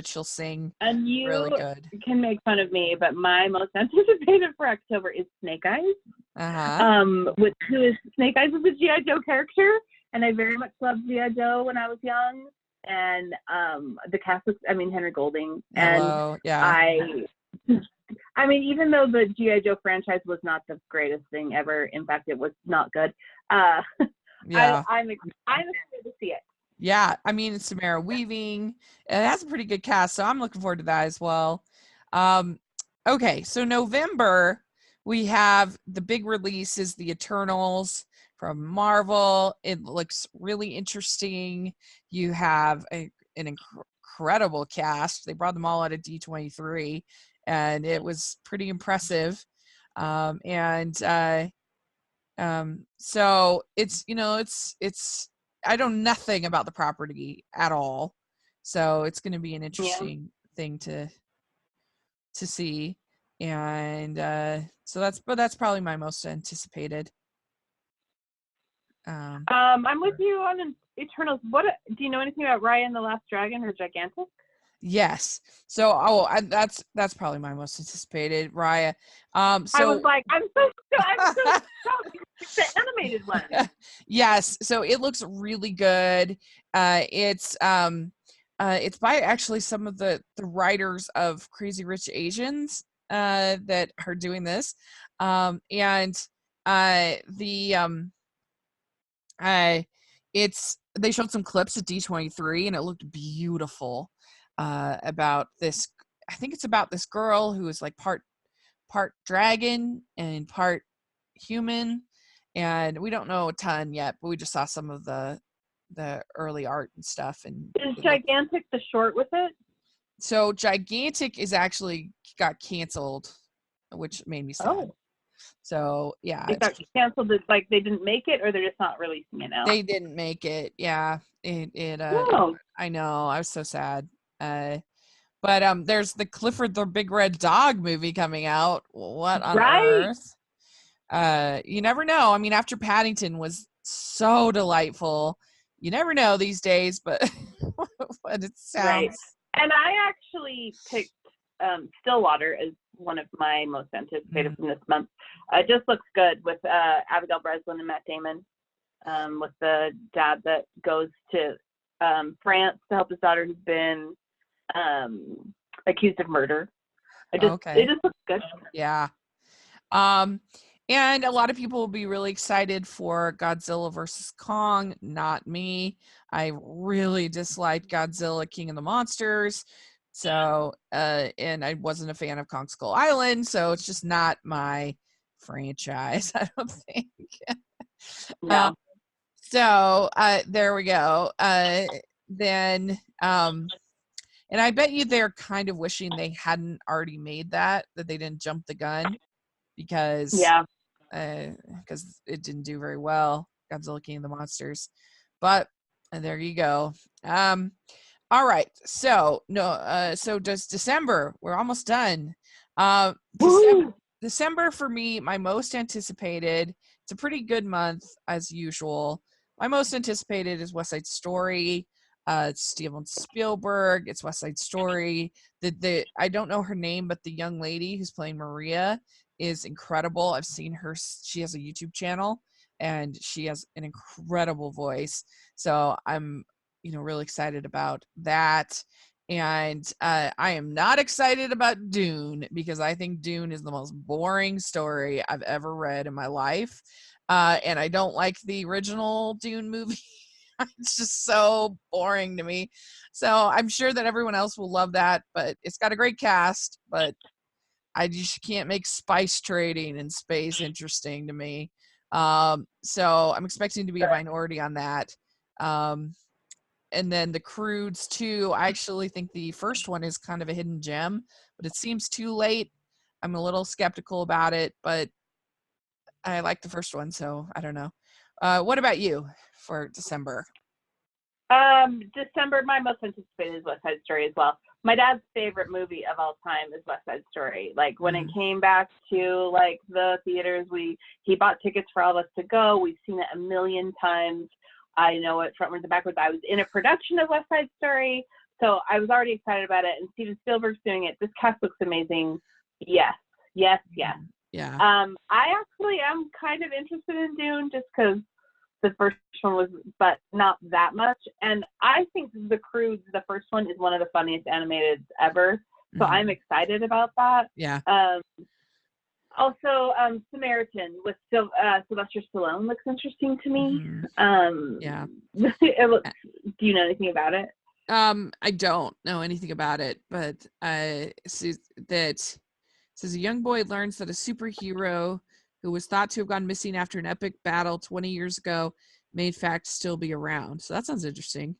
[SPEAKER 1] she'll sing
[SPEAKER 2] and you
[SPEAKER 1] really good.
[SPEAKER 2] Can make fun of me, but my most anticipated for October is Snake Eyes. Who is Snake Eyes is a G.I. Joe character, and I very much loved G.I. Joe when I was young. And the cast was, Henry Golding.
[SPEAKER 1] Hello. Yeah.
[SPEAKER 2] I mean, even though the G.I. Joe franchise was not the greatest thing ever, in fact, it was not good.
[SPEAKER 1] Yeah.
[SPEAKER 2] I'm excited to see it.
[SPEAKER 1] Yeah, I mean, it's Samara Weaving. It has a pretty good cast, so I'm looking forward to that as well. Okay, so November, we have the big release is The Eternals from Marvel. It looks really interesting. You have an incredible cast. They brought them all out of D23, and it was pretty impressive. So it's I know nothing about the property at all, so it's going to be an interesting thing to see. And so that's probably my most anticipated.
[SPEAKER 2] I'm with you on Eternals. What do you know anything about Raya and the Last Dragon or Gigantic?
[SPEAKER 1] Yes. So that's probably my most anticipated, Raya.
[SPEAKER 2] I was like, I'm so it's the animated one.
[SPEAKER 1] Yes. So it looks really good. It's by actually some of the writers of Crazy Rich Asians that are doing this. they showed some clips at D23 and it looked beautiful, about this. I think it's about this girl who is like part dragon and part human, and we don't know a ton yet, but we just saw some of the early art and stuff. And
[SPEAKER 2] is Gigantic the short with it?
[SPEAKER 1] So Gigantic is actually got canceled, which made me sad.
[SPEAKER 2] Oh.
[SPEAKER 1] So yeah,
[SPEAKER 2] It got canceled. Like they didn't make it, or they're just not releasing it now.
[SPEAKER 1] they didn't make it. Yeah,
[SPEAKER 2] Oh.
[SPEAKER 1] I know. I was so sad. But there's the Clifford the Big Red Dog movie coming out. What on earth? You never know. I mean, after Paddington was so delightful, you never know these days. But but it sounds.
[SPEAKER 2] Right. And I actually picked Stillwater as one of my most anticipated from this month. It just looks good with Abigail Breslin and Matt Damon, with the dad that goes to France to help his daughter who's been accused of murder. It just looks good.
[SPEAKER 1] Yeah. And a lot of people will be really excited for Godzilla versus Kong. Not me. I really disliked Godzilla King of the Monsters. So, and I wasn't a fan of Kong Skull Island. So it's just not my franchise, I don't think.
[SPEAKER 2] No.
[SPEAKER 1] So there we go. Then, and I bet you they're kind of wishing they hadn't already made that they didn't jump the gun, because it didn't do very well, Godzilla King of the Monsters. But there you go. All right. So so does December. We're almost done. December for me, my most anticipated. It's a pretty good month as usual. My most anticipated is West Side Story. It's Steven Spielberg. It's West Side Story. I don't know her name, but the young lady who's playing Maria is incredible. I've seen her. She has a YouTube channel and she has an incredible voice. So I'm, really excited about that. And I am not excited about Dune, because I think Dune is the most boring story I've ever read in my life. And I don't like the original Dune movie. It's just so boring to me. So I'm sure that everyone else will love that, but it's got a great cast, but I just can't make spice trading in space interesting to me. So I'm expecting to be a minority on that. And then the Croods too. I actually think the first one is kind of a hidden gem, but it seems too late. I'm a little skeptical about it, but I like the first one, so I don't know. What about you for December?
[SPEAKER 2] December, my most anticipated is West Side Story as well. My dad's favorite movie of all time is West Side Story. Like when it came back to like the theaters, he bought tickets for all of us to go. We've seen it a million times. I know it frontwards and backwards. I was in a production of West Side Story, so I was already excited about it. And Steven Spielberg's doing it. This cast looks amazing. Yes. Yeah. I actually am kind of interested in Dune just because the first one was, but not that much. And I think The Croods, the first one, is one of the funniest animated ever. So I'm excited about that.
[SPEAKER 1] Yeah.
[SPEAKER 2] Also, Samaritan with Sylvester Stallone looks interesting to me.
[SPEAKER 1] Yeah.
[SPEAKER 2] It looks, do you know anything about it?
[SPEAKER 1] I don't know anything about it, but says a young boy learns that a superhero who was thought to have gone missing after an epic battle 20 years ago may in fact still be around. So that sounds interesting.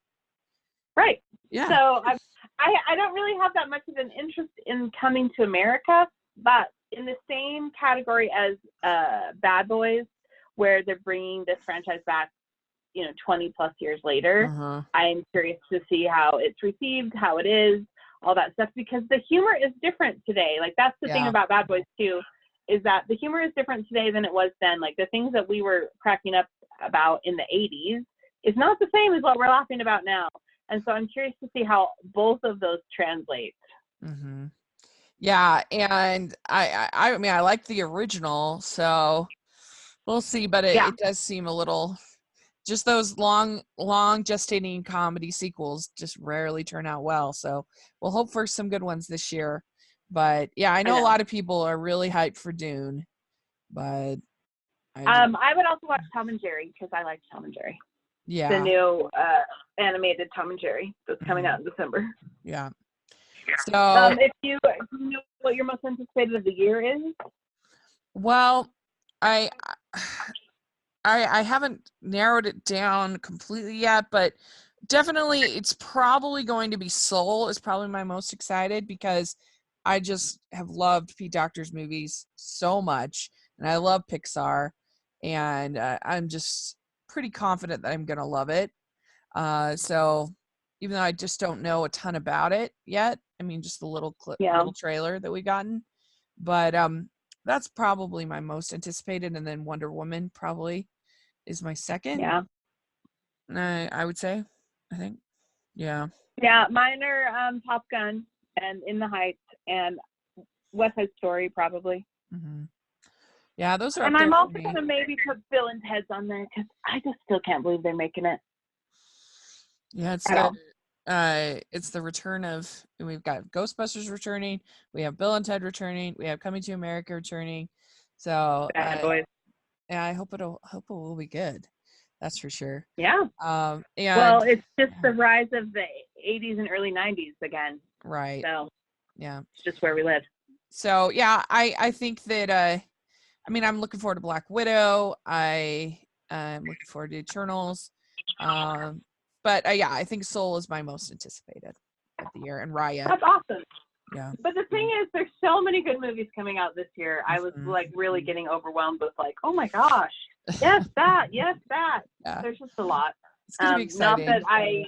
[SPEAKER 2] Right.
[SPEAKER 1] Yeah.
[SPEAKER 2] So I don't really have that much of an interest in Coming to America, but in the same category as Bad Boys, where they're bringing this franchise back, 20 plus years later, I'm curious to see how it's received, how it is, all that stuff, because the humor is different today. Like that's the thing about Bad Boys too, is that the humor is different today than it was then. Like the things that we were cracking up about in the 80s is not the same as what we're laughing about now. And so I'm curious to see how both of those translate.
[SPEAKER 1] Yeah, and I mean I like the original, so we'll see. But it does seem a little, just those long gestating comedy sequels just rarely turn out well. So we'll hope for some good ones this year. But yeah, I know a lot of people are really hyped for Dune. But
[SPEAKER 2] I would also watch Tom and Jerry because I like Tom and Jerry.
[SPEAKER 1] Yeah.
[SPEAKER 2] new animated Tom and Jerry that's coming out in December.
[SPEAKER 1] Yeah. So
[SPEAKER 2] if you know what your most anticipated of the year is?
[SPEAKER 1] well, I haven't narrowed it down completely yet, but definitely it's probably going to be Soul is probably my most excited because I just have loved Pete Docter's movies so much, and I love Pixar, and I'm just pretty confident that I'm gonna love it. So even though I just don't know a ton about it yet, I mean just the little little trailer that we gotten, but that's probably my most anticipated, and then Wonder Woman probably is my second.
[SPEAKER 2] Yeah.
[SPEAKER 1] I would say, I think. Yeah.
[SPEAKER 2] Yeah, mine are Top Gun and In the Heights and West Side Story probably.
[SPEAKER 1] Mm-hmm. Yeah, those are.
[SPEAKER 2] And I'm also gonna maybe put Bill and Ted's on there because I just still can't believe they're making it.
[SPEAKER 1] Yeah, it's the return of. We've got Ghostbusters returning. We have Bill and Ted returning. We have Coming to America returning. So
[SPEAKER 2] Boys.
[SPEAKER 1] Yeah, I hope it will be good. That's for sure.
[SPEAKER 2] Yeah.
[SPEAKER 1] And,
[SPEAKER 2] well, it's just the rise of the 80s and early 90s again.
[SPEAKER 1] Right.
[SPEAKER 2] So
[SPEAKER 1] yeah,
[SPEAKER 2] it's just where we live.
[SPEAKER 1] So yeah, I think that I mean I'm looking forward to Black Widow. I'm looking forward to Eternals. But yeah, I think Soul is my most anticipated of the year, and Raya.
[SPEAKER 2] That's awesome.
[SPEAKER 1] Yeah.
[SPEAKER 2] But the thing is, there's so many good movies coming out this year. I was like really getting overwhelmed with like, oh my gosh, yes that. Yeah. There's just a lot.
[SPEAKER 1] It's gonna be exciting.
[SPEAKER 2] Not that I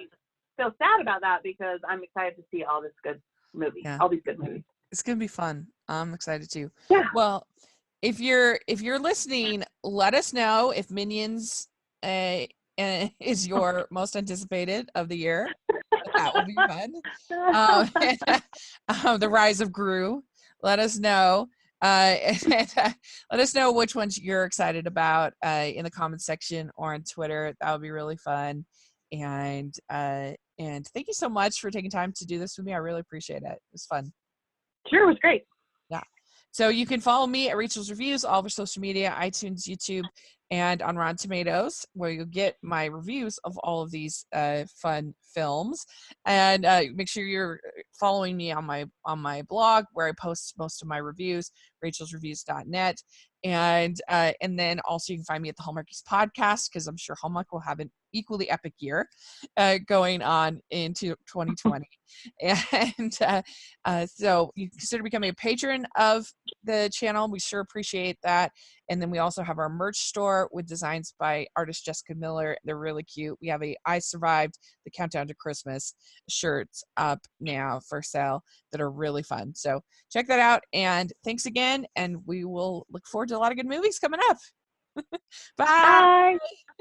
[SPEAKER 2] feel sad about that because I'm excited to see all this good movies. Yeah. All these good movies.
[SPEAKER 1] It's gonna be fun. I'm excited too.
[SPEAKER 2] Yeah.
[SPEAKER 1] Well, if you're listening, let us know if Minions is your most anticipated of the year. That would be fun. The Rise of Gru. Let us know. Let us know which ones you're excited about in the comments section or on Twitter. That would be really fun. And thank you so much for taking time to do this with me. I really appreciate it. It was fun.
[SPEAKER 2] Sure, it was great.
[SPEAKER 1] Yeah. So you can follow me at Rachel's Reviews, all over social media, iTunes, YouTube, and on Rotten Tomatoes, where you'll get my reviews of all of these fun films. And make sure you're following me on my blog, where I post most of my reviews, rachelsreviews.net. And then also you can find me at the Hallmarkies podcast, because I'm sure Hallmark will have an equally epic year going on into 2020. And so you consider becoming a patron of the channel. We sure appreciate that. And then we also have our merch store with designs by artist Jessica Miller. They're really cute. We have a I Survived the Countdown to Christmas shirts up now for sale that are really fun. So check that out. And thanks again. And we will look forward to a lot of good movies coming up. Bye.
[SPEAKER 2] Bye.